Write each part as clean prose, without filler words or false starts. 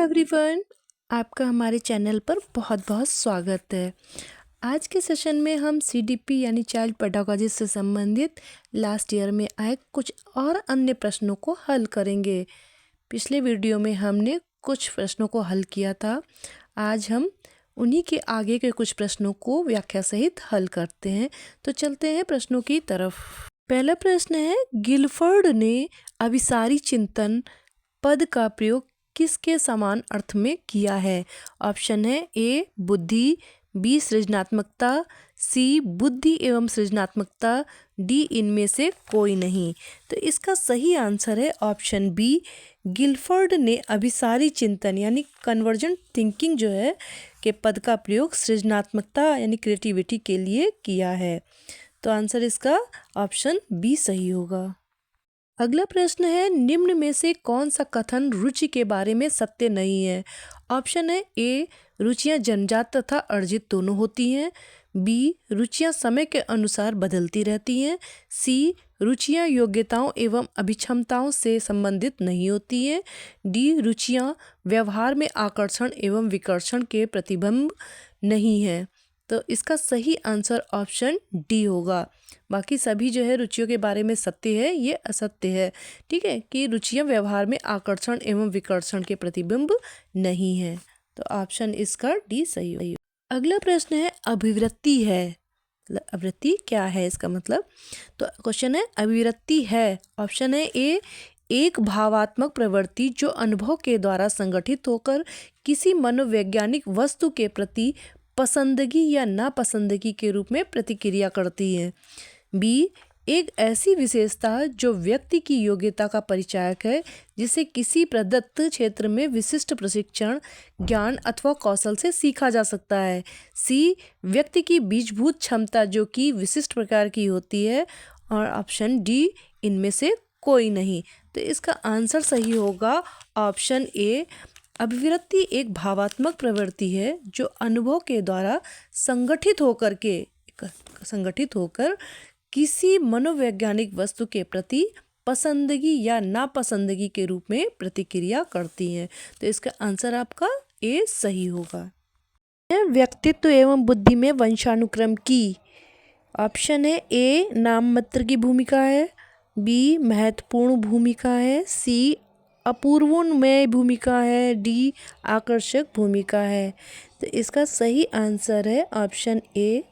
Everyone, आपका हमारे channel पर बहुत बहुत स्वागत है। आज के सेशन में हम सीडीपी यानी चाइल्ड पेडागोजी से संबंधित लास्ट ईयर में आए कुछ और अन्य प्रश्नों को हल करेंगे। पिछले वीडियो में हमने कुछ प्रश्नों को हल किया था। आज हम उन्हीं के आगे के कुछ प्रश्नों को व्याख्या सहित हल करते हैं। तो चलते हैं प्रश्नों की तरफ। पहला प्रश्न है, गिलफोर्ड ने अभिसारी चिंतन पद का प्रयोग किसके समान अर्थ में किया है? ऑप्शन है ए बुद्धि, बी सृजनात्मकता, सी बुद्धि एवं सृजनात्मकता, डी इनमें से कोई नहीं। तो इसका सही आंसर है ऑप्शन बी। गिलफोर्ड ने अभिसारी चिंतन यानी कन्वर्जेंट थिंकिंग जो है के पद का प्रयोग सृजनात्मकता यानी क्रिएटिविटी के लिए किया है। तो आंसर इसका ऑप्शन बी सही होगा। अगला प्रश्न है, निम्न में से कौन सा कथन रुचि के बारे में सत्य नहीं है? ऑप्शन है ए रुचियां जन्मजात तथा अर्जित दोनों होती हैं, बी रुचियां समय के अनुसार बदलती रहती हैं, सी रुचियां योग्यताओं एवं अभिक्षमताओं से संबंधित नहीं होती हैं, डी रुचियां व्यवहार में आकर्षण एवं विकर्षण के प्रतिबिंब नहीं है। तो इसका सही आंसर ऑप्शन डी होगा। बाकी सभी जो है रुचियों के बारे में सत्य है, ये असत्य है। ठीक है कि रुचियां व्यवहार में आकर्षण एवं विकर्षण के प्रतिबिंब नहीं है। तो ऑप्शन इसका डी सही होगा। अगला प्रश्न है, अभिवृत्ति है, अभिवृत्ति क्या है इसका मतलब? तो क्वेश्चन है अभिवृत्ति है, ऑप्शन है ए एक भावात्मक प्रवृत्ति जो अनुभव के द्वारा संगठित होकर किसी मनोवैज्ञानिक वस्तु के प्रति पसंदगी या नापसंदगी के रूप में प्रतिक्रिया करती है, बी एक ऐसी विशेषता जो व्यक्ति की योग्यता का परिचायक है जिसे किसी प्रदत्त क्षेत्र में विशिष्ट प्रशिक्षण ज्ञान अथवा कौशल से सीखा जा सकता है, सी व्यक्ति की बीजभूत क्षमता जो कि विशिष्ट प्रकार की होती है, और ऑप्शन डी इनमें से कोई नहीं। तो इसका आंसर सही होगा ऑप्शन ए। अभिवृत्ति एक भावात्मक प्रवृत्ति है जो अनुभव के द्वारा संगठित होकर किसी मनोवैज्ञानिक वस्तु के प्रति पसंदगी या नापसंदगी के रूप में प्रतिक्रिया करती है। तो इसका आंसर आपका ए सही होगा। व्यक्तित्व एवं बुद्धि में वंशानुक्रम की, ऑप्शन है ए नाम मात्र की भूमिका है, बी महत्वपूर्ण भूमिका है, सी अपूर्वोन्मेय भूमिका है, डी आकर्षक भूमिका है। तो इसका सही आंसर है ऑप्शन ए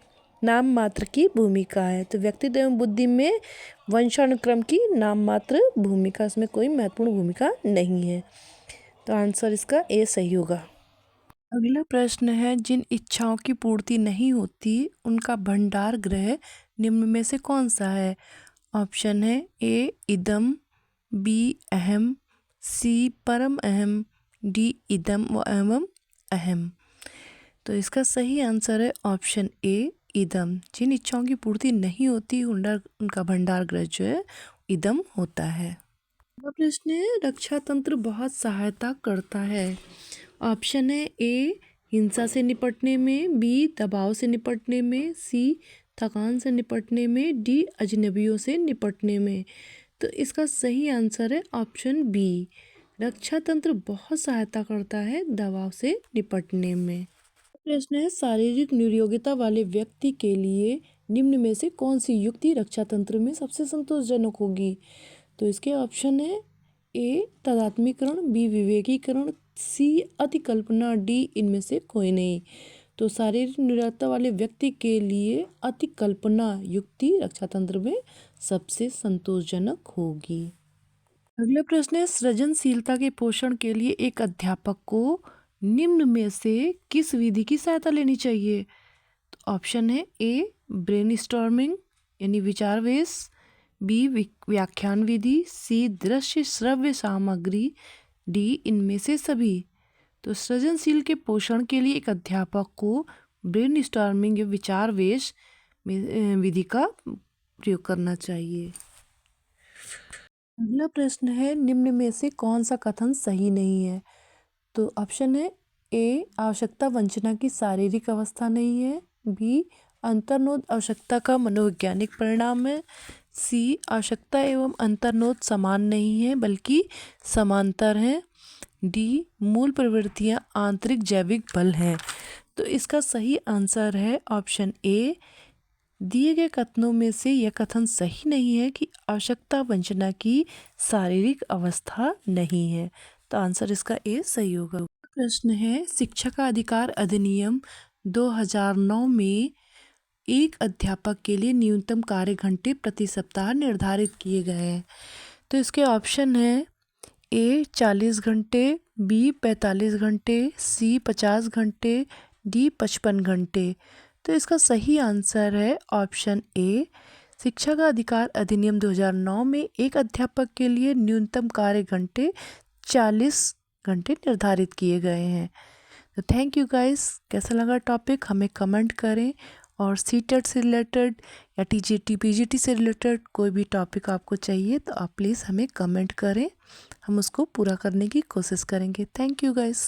नाम मात्र की भूमिका है। तो व्यक्तित्व एवं बुद्धि में वंशानुक्रम की नाम मात्र भूमिका, इसमें कोई महत्वपूर्ण भूमिका नहीं है। तो आंसर इसका ए सही होगा। अगला प्रश्न है, जिन इच्छाओं की पूर्ति नहीं होती उनका भंडार ग्रह निम्न में से कौन सा है? ऑप्शन है ए इदम, बी अहम, सी परम अहम, डी इदम व एवं अहम। तो इसका सही आंसर है ऑप्शन ए इदम। जिन इच्छाओं की पूर्ति नहीं होती उनका भंडार ग्रह जो है इदम होता है। प्रश्न है, रक्षा तंत्र बहुत सहायता करता है। ऑप्शन है ए हिंसा से निपटने में, बी दबाव से निपटने में, सी थकान से निपटने में, डी अजनबियों से निपटने में। तो इसका सही आंसर है ऑप्शन बी। रक्षा तंत्र बहुत सहायता करता है दबाव से निपटने में। प्रश्न है, शारीरिक निरोगिता वाले व्यक्ति के लिए निम्न में से कौन सी युक्ति रक्षा तंत्र में सबसे संतोषजनक होगी? तो इसके ऑप्शन है ए तादात्म्यकरण, बी विवेकीकरण, सी अतिकल्पना, डी इनमें से कोई नहीं। तो शारीरिक निरोगिता वाले व्यक्ति के लिए अतिकल्पना युक्ति रक्षा तंत्र में सबसे संतोषजनक होगी। अगला प्रश्न है, सृजनशीलता के पोषण के लिए एक अध्यापक को निम्न में से किस विधि की सहायता लेनी चाहिए? तो ऑप्शन है ए ब्रेनस्टॉर्मिंग यानी विचारवेश, बी व्याख्यान विधि, सी दृश्य श्रव्य सामग्री, डी इनमें से सभी। तो सृजनशील के पोषण के लिए एक अध्यापक को ब्रेनस्टॉर्मिंग या विचारवेश विधि का प्रयोग करना चाहिए। अगला प्रश्न है, निम्न में से कौन सा कथन सही नहीं है? तो ऑप्शन है ए आवश्यकता वंचना की शारीरिक अवस्था नहीं है, बी अंतर्नोद आवश्यकता का मनोवैज्ञानिक परिणाम है, सी आवश्यकता एवं अंतर्नोद समान नहीं है बल्कि समांतर है, डी मूल प्रवृत्तियाँ आंतरिक जैविक बल हैं। तो इसका सही आंसर है ऑप्शन ए। दिए गए कथनों में से यह कथन सही नहीं है कि आवश्यकता वंचना की शारीरिक अवस्था नहीं है। तो आंसर इसका ए सही होगा। प्रश्न है, शिक्षा का अधिकार अधिनियम 2009 में एक अध्यापक के लिए न्यूनतम कार्य घंटे प्रति सप्ताह निर्धारित किए गए हैं। तो इसके ऑप्शन है ए 40 घंटे, बी 45 घंटे, सी 50 घंटे, डी 55 घंटे। तो इसका सही आंसर है ऑप्शन ए। शिक्षा का अधिकार अधिनियम 2009 में एक अध्यापक के लिए न्यूनतम कार्य घंटे 40 घंटे निर्धारित किए गए हैं। तो थैंक यू गाइस। कैसा लगा टॉपिक हमें कमेंट करें, और सीटेट से रिलेटेड या टीजीटी पीजीटी से रिलेटेड कोई भी टॉपिक आपको चाहिए तो आप प्लीज़ हमें कमेंट करें, हम उसको पूरा करने की कोशिश करेंगे। Thank you guys.